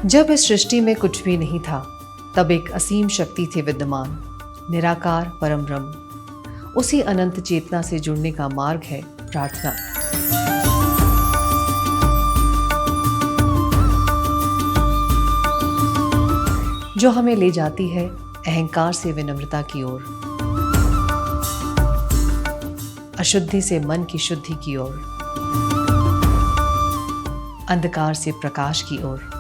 जब इस सृष्टि में कुछ भी नहीं था, तब एक असीम शक्ति थी विद्यमान, निराकार परम ब्रह्म। उसी अनंत चेतना से जुड़ने का मार्ग है प्रार्थना। जो हमें ले जाती है अहंकार से विनम्रता की ओर, अशुद्धि से मन की शुद्धि की ओर, अंधकार से प्रकाश की ओर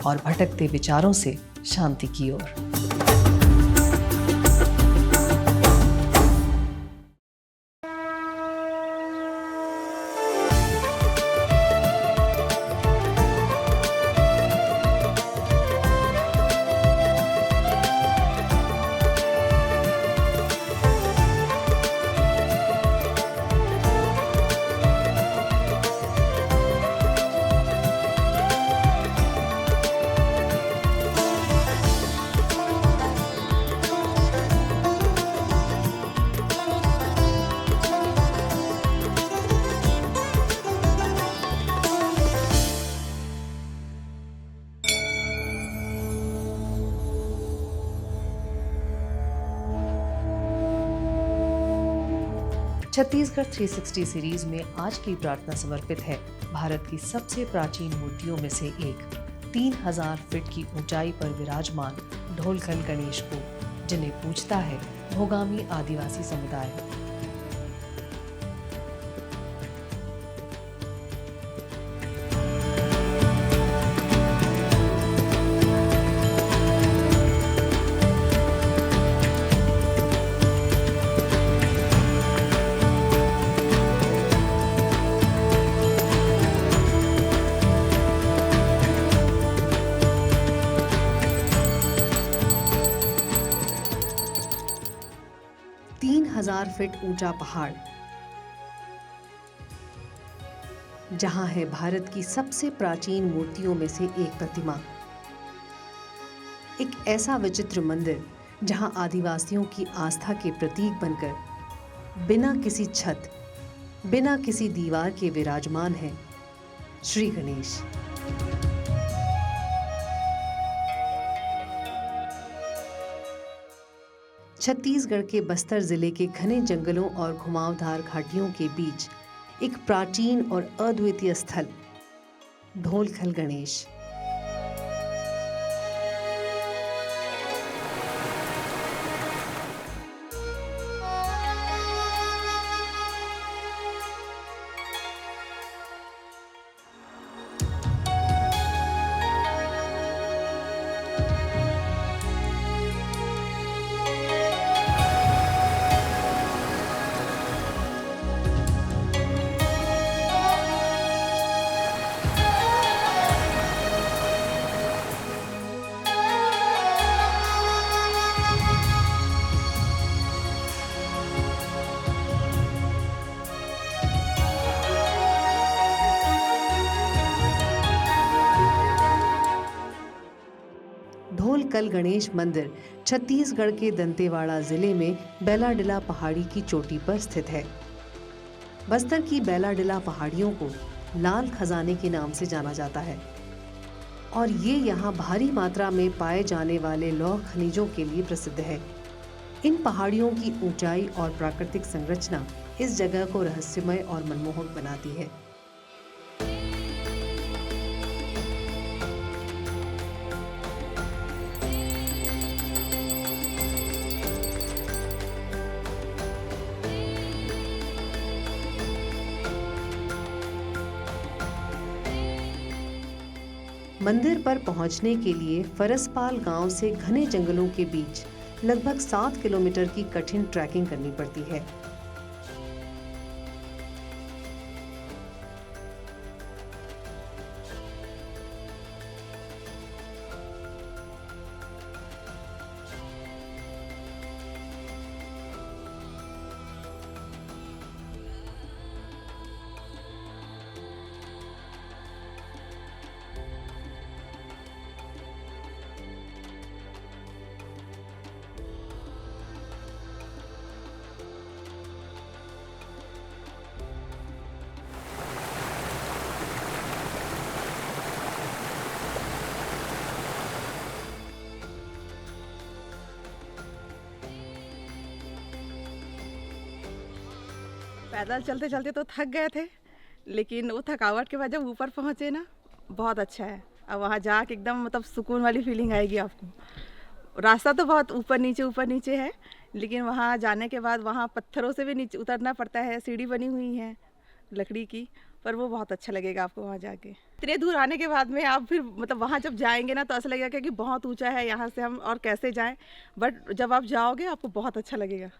और भटकते विचारों से शांति की ओर। छत्तीसगढ़ 360 सीरीज में आज की प्रार्थना समर्पित है भारत की सबसे प्राचीन मूर्तियों में से एक, 3000 फीट की ऊंचाई पर विराजमान ढोलखल गणेश को, जिन्हें पूजता है भोगामी आदिवासी समुदाय। हजार फीट ऊंचा पहाड़, जहां है भारत की सबसे प्राचीन मूर्तियों में से एक प्रतिमा। एक ऐसा विचित्र मंदिर जहां आदिवासियों की आस्था के प्रतीक बनकर बिना किसी छत, बिना किसी दीवार के विराजमान है श्री गणेश। छत्तीसगढ़ के बस्तर जिले के घने जंगलों और घुमावदार घाटियों के बीच एक प्राचीन और अद्वितीय स्थल, ढोलखल गणेश। ढोलखल गणेश मंदिर छत्तीसगढ़ के दंतेवाड़ा जिले में बैलाडिला पहाड़ी की चोटी पर स्थित है। बस्तर की बैलाडिला पहाड़ियों को लाल खजाने के नाम से जाना जाता है और ये यहाँ भारी मात्रा में पाए जाने वाले लौह खनिजों के लिए प्रसिद्ध है। इन पहाड़ियों की ऊंचाई और प्राकृतिक संरचना इस जगह को रहस्यमय और मनमोहक बनाती है। मंदिर पर पहुंचने के लिए फरसपाल गांव से घने जंगलों के बीच लगभग 7 किलोमीटर की कठिन ट्रैकिंग करनी पड़ती है। पैदल चलते चलते तो थक गए थे, लेकिन वो थकावट के बाद जब ऊपर पहुँचे ना, बहुत अच्छा है। अब वहाँ जाके एकदम मतलब सुकून वाली फीलिंग आएगी आपको। रास्ता तो बहुत ऊपर नीचे है, लेकिन वहाँ जाने के बाद वहाँ पत्थरों से भी नीचे उतरना पड़ता है, सीढ़ी बनी हुई है लकड़ी की, पर वो बहुत अच्छा लगेगा आपको वहाँ जाके। इतने दूर आने के बाद में आप फिर मतलब वहाँ जब जाएंगे ना, तो ऐसा लगेगा कि बहुत ऊंचा है, यहाँ से हम और कैसे जाएं, बट जब आप जाओगे आपको बहुत अच्छा लगेगा,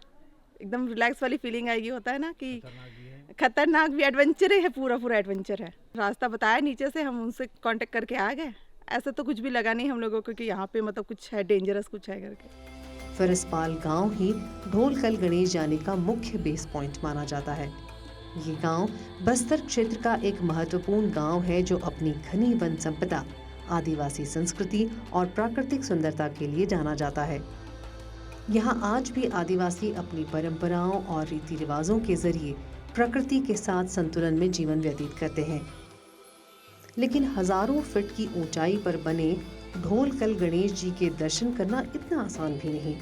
एकदम रिलैक्स वाली फीलिंग आएगी। होता है ना कि खतरनाक भी एडवेंचर है, पूरा पूरा एडवेंचर है। रास्ता बताया नीचे से, हम उनसे कांटेक्ट करके आ गए। ऐसा तो कुछ भी लगा नहीं हम लोगों को कि यहाँ पे मतलब कुछ है, डेंजरस कुछ है करके। फरसपाल गांव ही ढोलकल गणेश जाने का मुख्य बेस पॉइंट माना जाता है। ये गांव बस्तर क्षेत्र का एक महत्वपूर्ण गांव है जो अपनी घनी वन संपदा, आदिवासी संस्कृति और प्राकृतिक सुंदरता के लिए जाना जाता है। यहाँ आज भी आदिवासी अपनी परंपराओं और रीति रिवाजों के जरिए प्रकृति के साथ संतुलन में जीवन व्यतीत करते हैं। लेकिन हजारों फीट की ऊंचाई पर बने ढोलकल गणेश जी के दर्शन करना इतना आसान भी नहीं,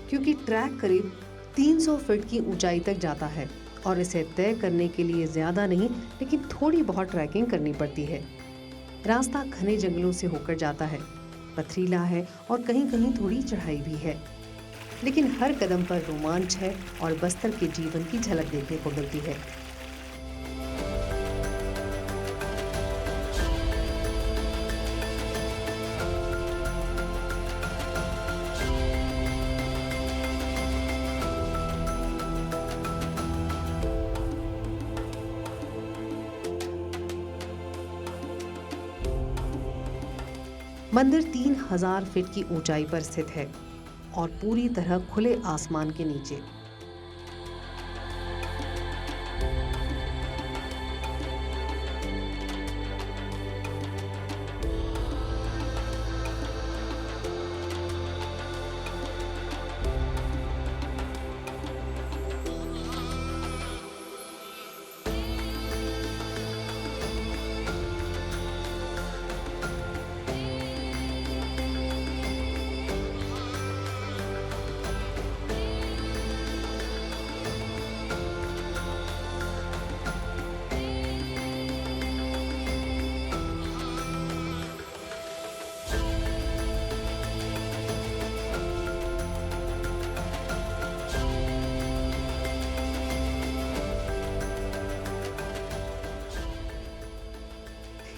क्योंकि ट्रैक करीब 300 फीट की ऊंचाई तक जाता है और इसे तय करने के लिए ज्यादा नहीं लेकिन थोड़ी बहुत ट्रैकिंग करनी पड़ती है। रास्ता घने जंगलों से होकर जाता है, पथरीला है और कहीं कहीं थोड़ी चढ़ाई भी है, लेकिन हर कदम पर रोमांच है और बस्तर के जीवन की झलक देखने को मिलती है। मंदिर 3000 फीट की ऊंचाई पर स्थित है और पूरी तरह खुले आसमान के नीचे।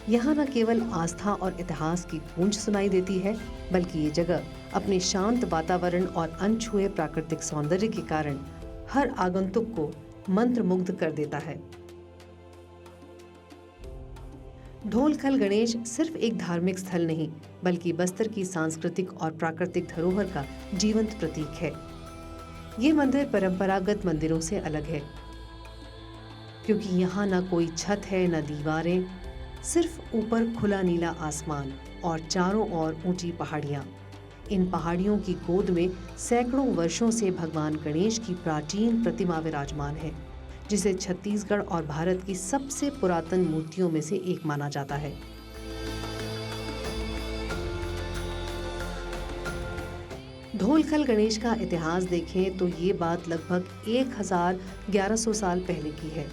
यहाँ न केवल आस्था और इतिहास की गूंज सुनाई देती है, बल्कि ये जगह अपने शांत वातावरण और अनछुए प्राकृतिक सौंदर्य के कारण हर आगंतुक को मंत्रमुग्ध कर देता है। ढोलकल गणेश सिर्फ एक धार्मिक स्थल नहीं, बल्कि बस्तर की सांस्कृतिक और प्राकृतिक धरोहर का जीवंत प्रतीक है। ये मंदिर परंपरागत मंदिरों से अलग है, क्योंकि यहाँ न कोई छत है न दीवारें, सिर्फ ऊपर खुला नीला आसमान और चारों ओर ऊंची पहाड़ियाँ। इन पहाड़ियों की गोद में सैकड़ों वर्षों से भगवान गणेश की प्राचीन प्रतिमा विराजमान है, जिसे छत्तीसगढ़ और भारत की सबसे पुरातन मूर्तियों में से एक माना जाता है। ढोलकल गणेश का इतिहास देखें तो ये बात लगभग 1100 साल पहले की है,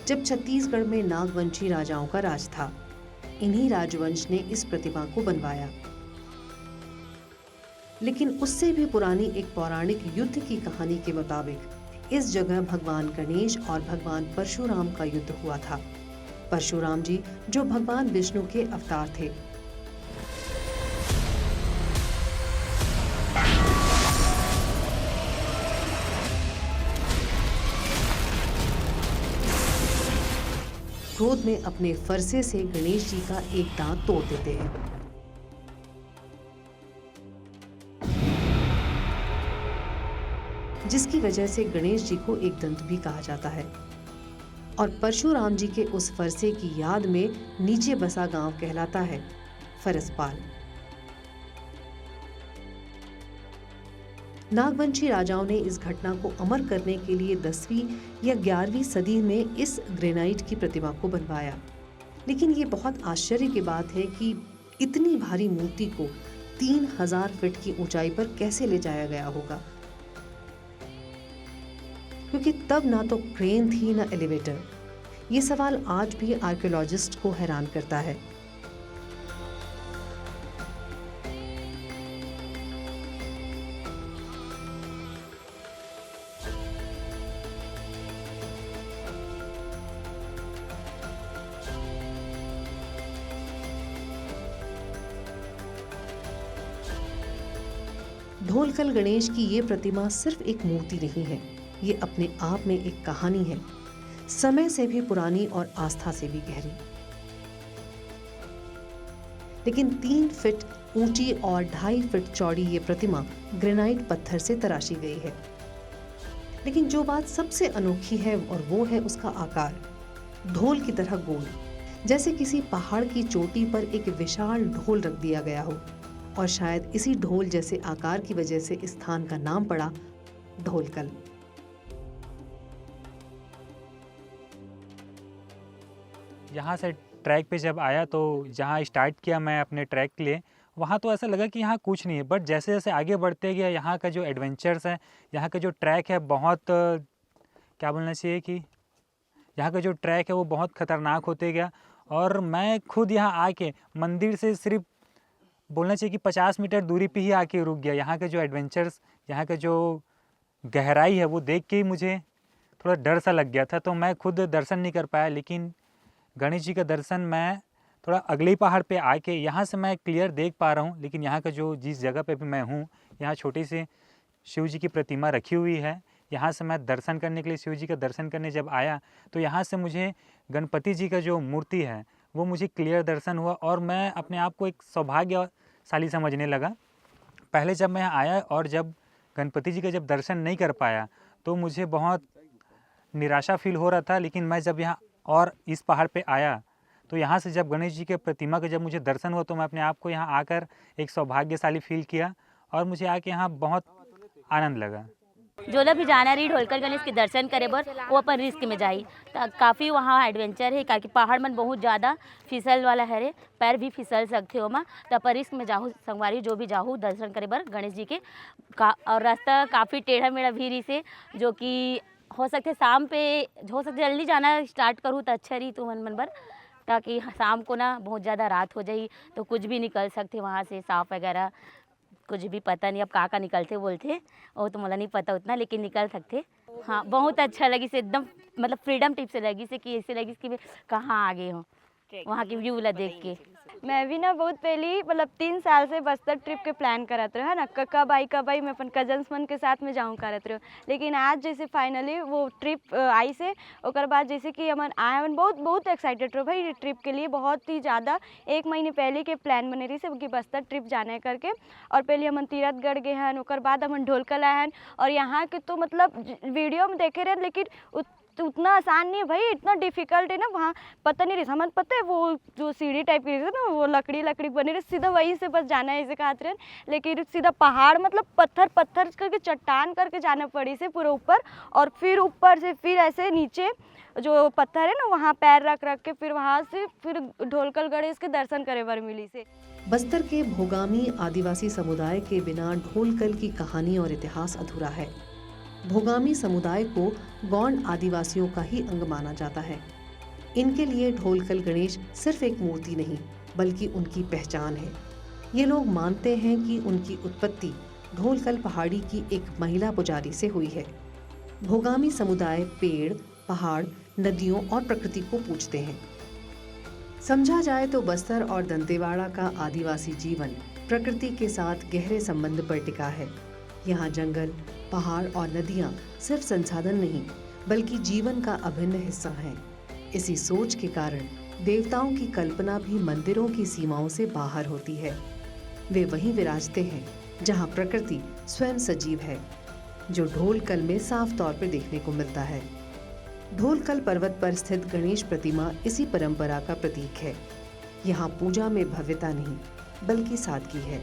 जब छत्तीसगढ़ में नागवंशी राजाओं का राज था। इन्हीं राजवंश ने इस प्रतिमा को बनवाया। लेकिन उससे भी पुरानी एक पौराणिक युद्ध की कहानी के मुताबिक इस जगह भगवान गणेश और भगवान परशुराम का युद्ध हुआ था। परशुराम जी जो भगवान विष्णु के अवतार थे। क्रोध में अपने फरसे से गणेश जी का एक दांत तोड़ देते हैं। जिसकी वजह से गणेश जी को एक दंत भी कहा जाता है। और परशुराम जी के उस फरसे की याद में नीचे बसा गांव कहलाता है फरसपाल। नागवंशी राजाओं ने इस घटना को अमर करने के लिए 10वीं या 11वीं सदी में इस ग्रेनाइट की प्रतिमा को बनवाया। लेकिन ये बहुत आश्चर्य की बात है कि इतनी भारी मूर्ति को 3000 फीट की ऊंचाई पर कैसे ले जाया गया होगा। क्योंकि तब ना तो क्रेन थी ना एलिवेटर। ये सवाल आज भी आर्कियोलॉजिस्ट को हैरान करता है। ढोलकल गणेश की ये प्रतिमा सिर्फ एक मूर्ति नहीं है, ये अपने आप में एक कहानी है, समय से भी पुरानी और आस्था से भी गहरी। लेकिन 3 फीट ऊंची और 2.5 फीट चौड़ी ये प्रतिमा ग्रेनाइट पत्थर से तराशी गई है। लेकिन जो बात सबसे अनोखी है और वो है उसका आकार, ढोल की तरह गोल, जैसे किसी पहाड़ की चोटी पर एक विशाल ढोल रख दिया गया हो। और शायद इसी ढोल जैसे आकार की वजह से इस स्थान का नाम पड़ा ढोलकल। यहाँ से ट्रैक पे जब आया तो जहाँ स्टार्ट किया मैं अपने ट्रैक के लिए, वहाँ तो ऐसा लगा कि यहाँ कुछ नहीं है, बट जैसे जैसे आगे बढ़ते गया यहाँ का जो एडवेंचर्स है, यहाँ का जो ट्रैक है बहुत क्या बोलना चाहिए कि यहाँ का जो ट्रैक है वो बहुत ख़तरनाक होते गया। और मैं खुद यहाँ आके मंदिर से सिर्फ बोलना चाहिए कि 50 मीटर दूरी पे ही आके रुक गया। यहाँ के जो एडवेंचर्स, यहाँ का जो गहराई है वो देख के ही मुझे थोड़ा डर सा लग गया था, तो मैं खुद दर्शन नहीं कर पाया। लेकिन गणेश जी का दर्शन मैं थोड़ा अगले ही पहाड़ पे आके यहाँ से मैं क्लियर देख पा रहा हूँ। लेकिन यहाँ का जो जिस जगह पे भी मैं हूँ, यहाँ छोटी सी शिव जी की प्रतिमा रखी हुई है। यहाँ से मैं दर्शन करने के लिए, शिव जी का दर्शन करने जब आया तो यहाँ से मुझे गणपति जी का जो मूर्ति है वो मुझे क्लियर दर्शन हुआ और मैं अपने आप को एक सौभाग्यशाली समझने लगा। पहले जब मैं यहाँ आया और जब गणपति जी का जब दर्शन नहीं कर पाया तो मुझे बहुत निराशा फील हो रहा था। लेकिन मैं जब यहाँ और इस पहाड़ पे आया तो यहाँ से जब गणेश जी के प्रतिमा का जब मुझे दर्शन हुआ तो मैं अपने आप को यहाँ आकर एक सौभाग्यशाली फील किया और मुझे आके यहाँ बहुत आनंद लगा। जो लोग भी जाना रही ढोलकल गणेश के दर्शन करे बर वो अपन रिस्क में जाई। काफ़ी वहाँ एडवेंचर है, क्योंकि पहाड़ मन बहुत ज़्यादा फिसल वाला है रे, पैर भी फिसल सकते हो माँ। तो अपन रिस्क में जाहूँ, संगवारी जो भी जाहूँ दर्शन करे बर गणेश जी के और रास्ता काफ़ी टेढ़ा मेढ़ा भीरी से, जो कि हो सकते शाम पे हो सकते जल्दी जाना स्टार्ट करूँ तो अच्छा रही तो मन बर, ताकि शाम को ना बहुत ज़्यादा रात हो जाई तो कुछ भी निकल सकते वहाँ से, सांप वगैरह कुछ भी पता नहीं अब का निकलते बोलते, वो तो मुझे नहीं पता उतना, लेकिन निकल सकते। हाँ बहुत अच्छा लगी से, एकदम मतलब फ्रीडम टिप से लगी से कि ऐसे लगी कि मैं कहाँ आ गए हूँ वहाँ की व्यू ला देख के। मैं भी ना बहुत पहले मतलब 3 साल से बस्तर ट्रिप के प्लान करत रहे है ना, कब आई मैं अपन कजन्स मन के साथ में जाऊँ करत रहे। लेकिन आज जैसे फाइनली वो ट्रिप आई से ओकर बाद जैसे कि हमन आए हमन बहुत एक्साइटेड रहो भाई ट्रिप के लिए। बहुत ही ज़्यादा 1 महीने पहले के प्लान बने रही से कि बस्तर ट्रिप जाने करके। और पहले हमन तीरथगढ़ गए हैं, ओकर बाद हमन ढोलकल आए हैं। और यहाँ के तो मतलब वीडियो में देखे रहे लेकिन तो उतना आसान नहीं है भाई, इतना डिफिकल्ट है ना। वहाँ पता नहीं रही, हमें पता है वो जो सीढ़ी टाइप की ना वो लकड़ी बनी रही, सीधा वहीं से बस जाना है ऐसे कहते रहे। लेकिन सीधा पहाड़ मतलब पत्थर करके चट्टान करके जाना पड़ी से पूरे ऊपर, और फिर ऊपर से फिर ऐसे नीचे जो पत्थर है ना वहाँ पैर रख के फिर वहाँ से फिर ढोलकल गणेश के दर्शन करे बर मिली से। बस्तर के भोगामी आदिवासी समुदाय के बिना ढोलकल की कहानी और इतिहास अधूरा है। भोगामी समुदाय को गौंड आदिवासियों का ही अंग माना जाता है। इनके लिए ढोलकल गणेश सिर्फ एक मूर्ति नहीं बल्कि उनकी पहचान है। ये लोग मानते हैं कि उनकी उत्पत्ति ढोलकल पहाड़ी की एक महिला पुजारी से हुई है। भोगामी समुदाय पेड़, पहाड़, नदियों और प्रकृति को पूजते हैं। समझा जाए तो बस्तर और दंतेवाड़ा का आदिवासी जीवन प्रकृति के साथ गहरे संबंध पर टिका है। यहाँ जंगल, पहाड़ और नदियाँ सिर्फ संसाधन नहीं बल्कि जीवन का अभिन्न हिस्सा हैं। इसी सोच के कारण देवताओं की कल्पना भी मंदिरों की सीमाओं से बाहर होती है। वे वहीं विराजते हैं जहाँ प्रकृति स्वयं सजीव है, जो ढोलकल में साफ तौर पर देखने को मिलता है। ढोलकल पर्वत पर स्थित गणेश प्रतिमा इसी परंपरा का प्रतीक है। यहाँ पूजा में भव्यता नहीं बल्कि सादगी है।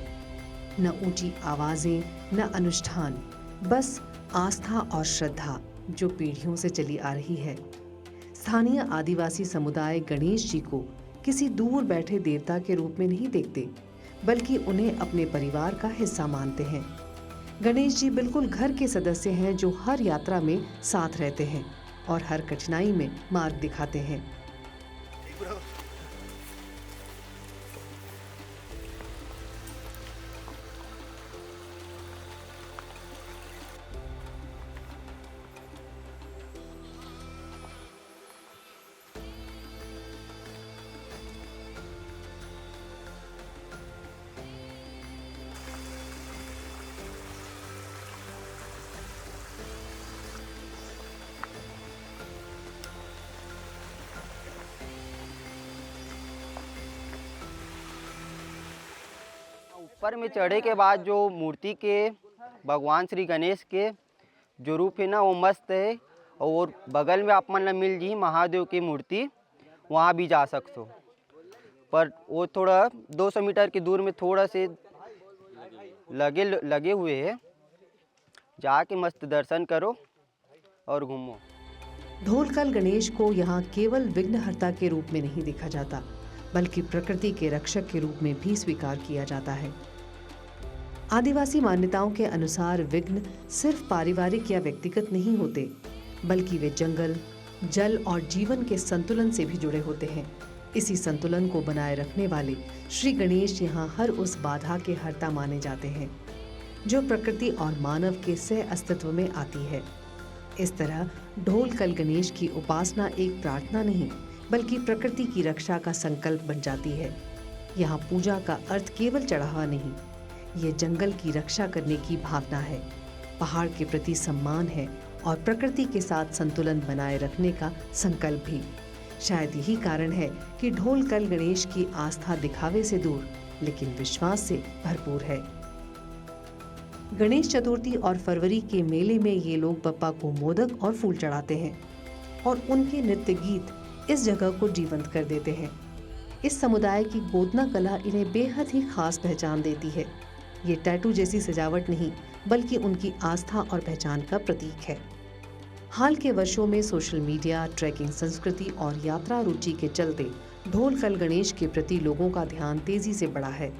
न ऊंची आवाजें, न अनुष्ठान, बस आस्था और श्रद्धा जो पीढ़ियों से चली आ रही है। स्थानीय आदिवासी समुदाय गणेश जी को किसी दूर बैठे देवता के रूप में नहीं देखते बल्कि उन्हें अपने परिवार का हिस्सा मानते हैं। गणेश जी बिल्कुल घर के सदस्य हैं जो हर यात्रा में साथ रहते हैं और हर कठिनाई में मार्ग दिखाते हैं। ऊपर में चढ़े के बाद जो मूर्ति के भगवान श्री गणेश के जो रूप है ना वो मस्त है। और बगल में आप मन ला मिल जी महादेव की मूर्ति, वहाँ भी जा सकते हो, पर वो थोड़ा 200 मीटर की दूर में थोड़ा से लगे हुए हैं। जाके मस्त दर्शन करो और घूमो। ढोलकल गणेश को यहाँ केवल विघ्नहर्ता के रूप में नहीं देखा जाता, बल्कि प्रकृति के रक्षक के रूप में भी स्वीकार किया जाता है। आदिवासी मान्यताओं के अनुसार विघ्न सिर्फ पारिवारिक या व्यक्तिगत नहीं होते, बल्कि वे जंगल, जल और जीवन के संतुलन से भी जुड़े होते हैं। इसी संतुलन को बनाए रखने वाले श्री गणेश यहाँ हर उस बाधा के हर्ता माने जाते हैं जो प्रकृति और मानव के सह अस्तित्व में आती है। इस तरह ढोलकल गणेश की उपासना एक प्रार्थना नहीं, बल्कि प्रकृति की रक्षा का संकल्प बन जाती है। यहाँ पूजा का अर्थ केवल चढ़ावा नहीं, ये जंगल की रक्षा करने की भावना है, पहाड़ के प्रति सम्मान है और प्रकृति के साथ संतुलन बनाए रखने का संकल्प भी। शायद यही कारण है कि ढोलकल गणेश की आस्था दिखावे से दूर लेकिन विश्वास से भरपूर है। गणेश चतुर्थी और फरवरी के मेले में ये लोग बप्पा को मोदक और फूल चढ़ाते हैं और उनके नृत्य गीत इस जगह को जीवंत कर देते हैं। इस समुदाय की गोदना कला इन्हें बेहद ही खास पहचान देती है। ये टैटू जैसी सजावट नहीं, बल्कि उनकी आस्था और पहचान का प्रतीक है। हाल के वर्षों में सोशल मीडिया, ट्रैकिंग संस्कृति और यात्रा रुचि के चलते ढोलकल गणेश के प्रति लोगों का ध्यान तेजी से बढ़ा है।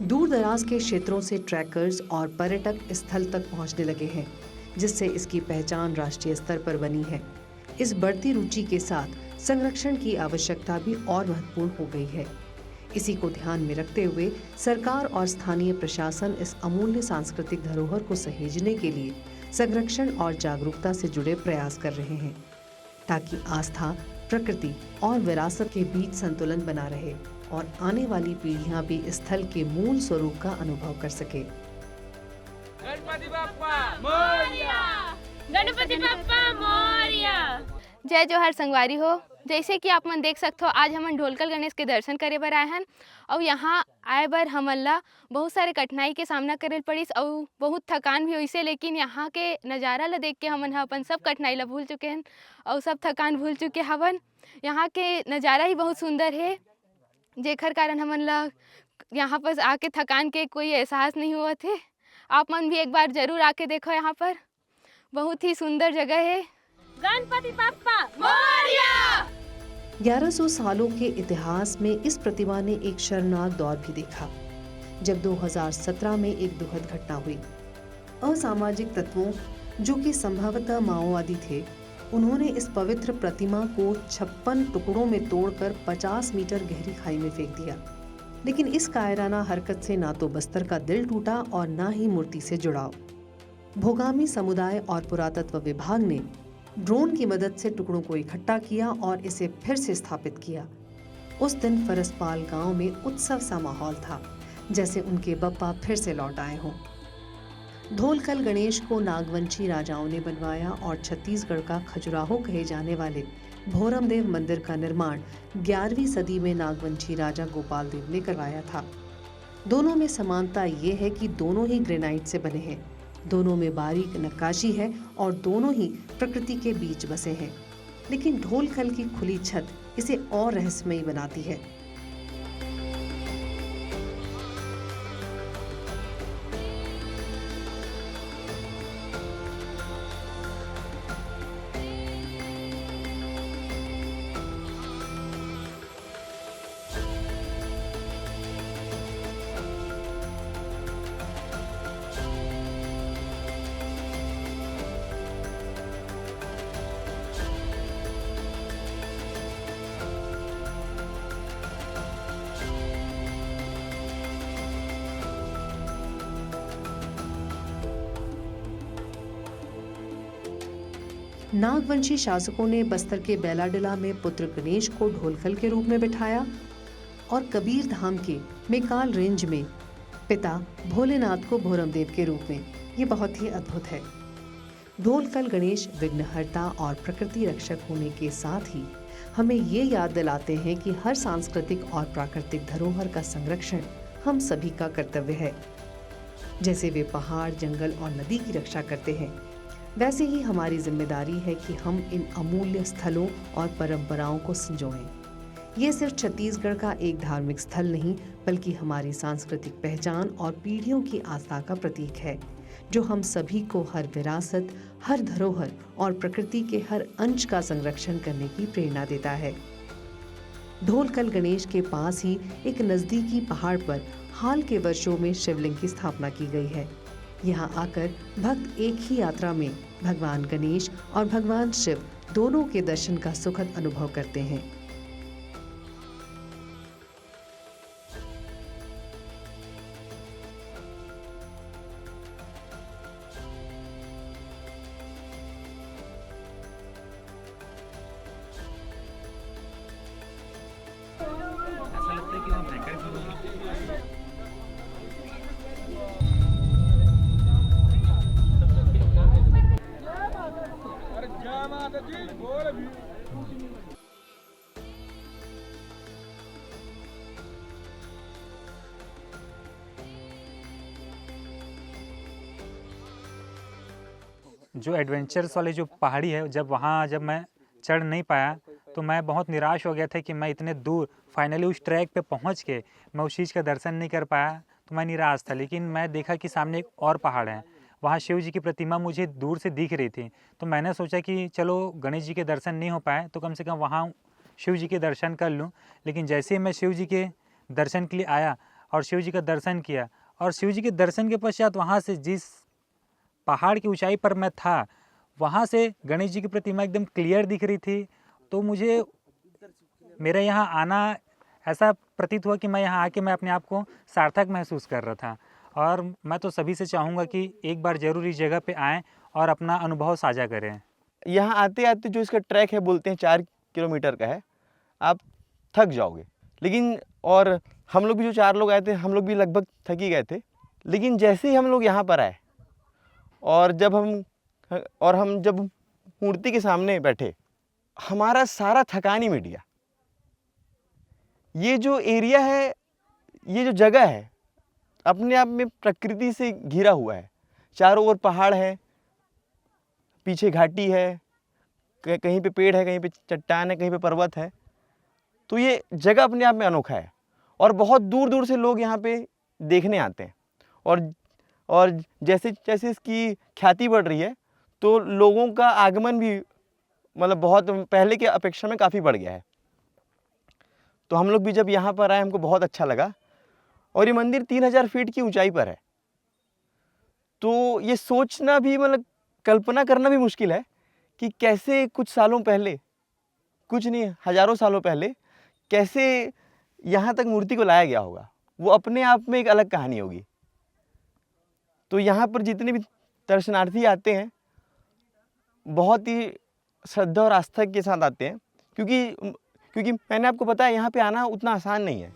दूर दराज के क्षेत्रों से ट्रैकर्स और पर्यटक स्थल तक पहुंचने लगे हैं, जिससे इसकी पहचान राष्ट्रीय स्तर पर बनी है। इस बढ़ती रुचि के साथ संरक्षण की आवश्यकता भी और महत्वपूर्ण हो गई है। इसी को ध्यान में रखते हुए सरकार और स्थानीय प्रशासन इस अमूल्य सांस्कृतिक धरोहर को सहेजने के लिए संरक्षण और जागरूकता से जुड़े प्रयास कर रहे हैं, ताकि आस्था, प्रकृति और विरासत के बीच संतुलन बना रहे और आने वाली पीढ़ियां भी इस स्थल के मूल स्वरूप का अनुभव कर सके। गणपति बप्पा मोरया, गणपति बप्पा मोरया। जय जोहर संगवारी हो। जैसे कि आप मन देख सकते हो, आज हमन ढोलकल गणेश के दर्शन करे बर आए हन और यहाँ आए बर हमन ला बहुत सारे कठिनाई के सामना करे पड़िस और बहुत थकान भी होइसे, लेकिन यहाँ के नज़ारा ला देख के हमन ह अपन सब कठिनाई ला भूल चुके हन और सब थकान भूल चुके हवन। यहाँ के नज़ारा ही बहुत सुंदर है, जेकर कारण हमन ला यहाँ पर आके थकान के कोई एहसास नहीं हुआ थे। आप मन भी एक बार जरूर आके देखो, यहाँ पर बहुत ही सुंदर जगह है। गणपति बप्पा मोरया। 1100 सालों के इतिहास में इस प्रतिमा ने एक शर्मनाक दौर भी देखा, जब 2017 में एक दुखद घटना हुई। असामाजिक तत्वों, जो कि संभवतः माओवादी थे, उन्होंने इस पवित्र प्रतिमा को 56 टुकड़ों में तोड़कर 50 मीटर गहरी खाई में फेंक दिया। लेकिन इस कायराना हरकत से ना तो बस्तर का दिल टूटा और ना ही मूर्ति से जुड़ाव। भोगामी समुदाय और पुरातत्व विभाग ने ड्रोन की मदद से टुकड़ों को इकट्ठा किया और इसे फिर से स्थापित किया। उस दिन फरसपाल गांव में उत्सव सा माहौल था, जैसे उनके बप्पा फिर से लौट आए हों। ढोलकल गणेश को नागवंशी राजाओं ने बनवाया और छत्तीसगढ़ का खजुराहो कहे जाने वाले भोरमदेव मंदिर का निर्माण 11वीं सदी में नागवंशी राजा गोपाल देव ने करवाया था। दोनों में समानता ये है कि दोनों ही ग्रेनाइट से बने हैं, दोनों में बारीक नक्काशी है और दोनों ही प्रकृति के बीच बसे हैं। लेकिन ढोलकल की खुली छत इसे और रहस्यमयी बनाती है। नागवंशी शासकों ने बस्तर के बैलाडिला में पुत्र गणेश को ढोलकल के रूप में बिठाया और कबीर धाम के मेकाल रेंज में पिता भोलेनाथ को भोरमदेव के रूप में। ये बहुत ही अद्भुत है। ढोलकल गणेश विघ्नहर्ता और प्रकृति रक्षक होने के साथ ही हमें ये याद दिलाते हैं कि हर सांस्कृतिक और प्राकृतिक धरोहर का संरक्षण हम सभी का कर्तव्य है। जैसे वे पहाड़, जंगल और नदी की रक्षा करते हैं, वैसे ही हमारी जिम्मेदारी है कि हम इन अमूल्य स्थलों और परंपराओं को संजोएं। ये सिर्फ छत्तीसगढ़ का एक धार्मिक स्थल नहीं, बल्कि हमारी सांस्कृतिक पहचान और पीढ़ियों की आस्था का प्रतीक है, जो हम सभी को हर विरासत, हर धरोहर और प्रकृति के हर अंश का संरक्षण करने की प्रेरणा देता है। ढोलकल गणेश के पास ही एक नजदीकी पहाड़ पर हाल के वर्षों में शिवलिंग की स्थापना की गई है। यहाँ आकर भक्त एक ही यात्रा में भगवान गणेश और भगवान शिव दोनों के दर्शन का सुखद अनुभव करते हैं। ऐसा लगता है कि वहाँ भयंकर भी है। जो एडवेंचर्स वाले जो पहाड़ी है, जब मैं चढ़ नहीं पाया तो मैं बहुत निराश हो गया था कि मैं इतने दूर फाइनली उस ट्रैक पे पहुंच के मैं उस चीज़ का दर्शन नहीं कर पाया, तो मैं निराश था। लेकिन मैं देखा कि सामने एक और पहाड़ है, वहाँ शिव जी की प्रतिमा मुझे दूर से दिख रही थी, तो मैंने सोचा कि चलो गणेश जी के दर्शन नहीं हो पाए तो कम से कम वहाँ शिव जी के दर्शन कर लूँ। लेकिन जैसे ही मैं शिव जी के दर्शन के लिए आया और शिव जी का दर्शन किया, और शिव जी के दर्शन के पश्चात वहाँ से जिस पहाड़ की ऊंचाई पर मैं था, वहाँ से गणेश जी की प्रतिमा एकदम क्लियर दिख रही थी। तो मुझे मेरा यहाँ आना ऐसा प्रतीत हुआ कि मैं यहाँ आके मैं अपने आप को सार्थक महसूस कर रहा था। और मैं तो सभी से चाहूँगा कि एक बार ज़रूर इस जगह पे आएँ और अपना अनुभव साझा करें। यहाँ आते आते जो इसका ट्रैक है बोलते हैं 4 किलोमीटर का है, आप थक जाओगे। लेकिन और हम लोग भी जो 4 लोग आए थे, हम लोग भी लगभग थक ही गए थे। लेकिन जैसे ही हम लोग यहाँ पर आए और जब मूर्ति के सामने बैठे, हमारा सारा थकान ही मिट गया। ये जो एरिया है, ये जो जगह है, अपने आप में प्रकृति से घिरा हुआ है। चारों ओर पहाड़ है, पीछे घाटी है, कहीं पे पेड़ है, कहीं पे चट्टान है, कहीं पे पर्वत है। तो ये जगह अपने आप में अनोखा है और बहुत दूर दूर से लोग यहाँ पे देखने आते हैं। और जैसे जैसे इसकी ख्याति बढ़ रही है तो लोगों का आगमन भी मतलब बहुत पहले के अपेक्षा में काफ़ी बढ़ गया है। तो हम लोग भी जब यहाँ पर आए, हमको बहुत अच्छा लगा। और ये मंदिर 3000 फीट की ऊंचाई पर है, तो ये सोचना भी मतलब कल्पना करना भी मुश्किल है कि कैसे कुछ सालों पहले, कुछ नहीं हज़ारों सालों पहले, कैसे यहाँ तक मूर्ति को लाया गया होगा। वो अपने आप में एक अलग कहानी होगी। तो यहाँ पर जितने भी दर्शनार्थी आते हैं, बहुत ही श्रद्धा और आस्था के साथ आते हैं, क्योंकि मैंने आपको बताया यहाँ पे आना उतना आसान नहीं है।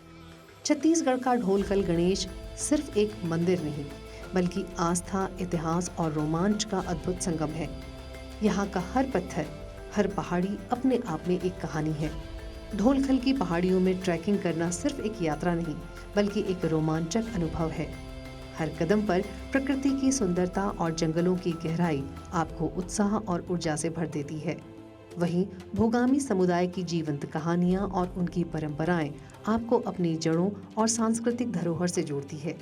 छत्तीसगढ़ का ढोलकल गणेश सिर्फ एक मंदिर नहीं, बल्कि आस्था, इतिहास और रोमांच का अद्भुत संगम है। यहाँ का हर पत्थर, हर पहाड़ी अपने आप में एक कहानी है। ढोलकल की पहाड़ियों में ट्रैकिंग करना सिर्फ एक यात्रा नहीं, बल्कि एक रोमांचक अनुभव है। हर कदम पर प्रकृति की सुंदरता और जंगलों की गहराई आपको उत्साह और ऊर्जा से भर देती है। वहीं भोगामी समुदाय की जीवंत कहानियां और उनकी परंपराएं आपको अपनी जड़ों और सांस्कृतिक धरोहर से जोड़ती है।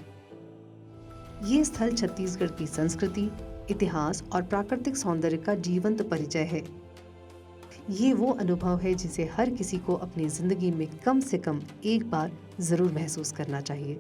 ये स्थल छत्तीसगढ़ की संस्कृति, इतिहास और प्राकृतिक सौंदर्य का जीवंत परिचय है। ये वो अनुभव है जिसे हर किसी को अपनी जिंदगी में कम से कम एक बार जरूर महसूस करना चाहिए।